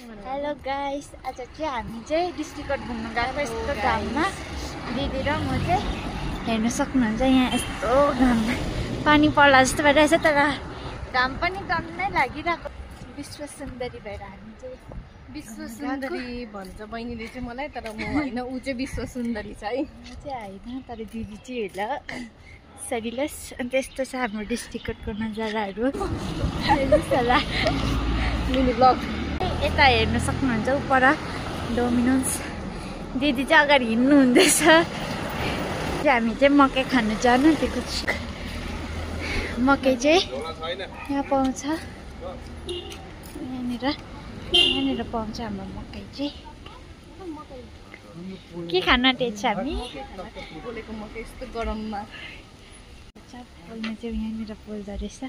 Hello guys, आज चाहिँ हामी चाहिँ डिस्ट्रिक्ट घुम्न गएको यस्तो घाममा। दिदी र म चाहिँ हेर्न सक्नुहुन्छ यहाँ यस्तो घाम पानी पर्ला जस्तो भइरहेछ, तर घाम पनि टन्नै लागिरहेको। विश्व सुन्दरी भएर हामी चाहिँ विश्व सुन्दरी भन्छ बहिनीले चाहिँ मलाई, तर म होइन, ऊ चाहिँ विश्व सुन्दरी छ है। म चाहिँ होइन, तर दिदी चाहिँ हेर्ला सरिलस। अन्त यस्तो छ हाम्रो डिस्ट्रिक्टको नजाराहरू। मिनी ब्लग यता हेर्न सक्नुहुन्छ उपर डोमिनोज। दिदी चाहिँ अगाडि हिँड्नु हुँदैछ। हामी चाहिँ मकै खानु जानु दिएको छु। मकै चाहिँ यहाँ पाउँछ, यहाँनिर पाउँछ हाम्रो मकै चाहिँ। के खान आँटेको छ हामी? बोलेको मकै यस्तो गरममा पोल्न चाहिँ यहाँनिर पोल्दो रहेछ।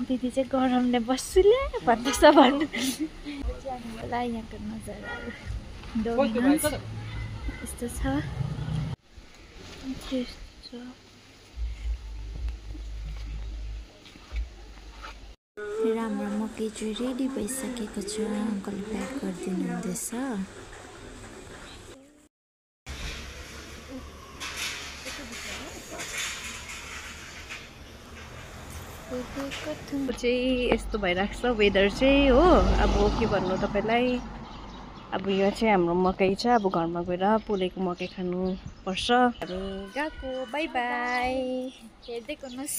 दिदी चाहिँ गरमले बस्छुले भन्दैछ भन्नु। होला यहाँको नजाराहरू डोमिनोज यस्तो छ। राम्रो मकै चाहिँ रेडी भइसकेको छ। अङ्कलले प्याक गरिदिनु हुँदैछ। चाहिँ यस्तो भइरहेको छ वेदर चाहिँ हो। अब के भन्नु तपाईँलाई, अब यो चाहिँ हाम्रो मकै छ। अब घरमा गएर पोलेको मकै खानु पर्छ। हामी गएको, बाई बाई। हेर्दै गर्नुहोस्।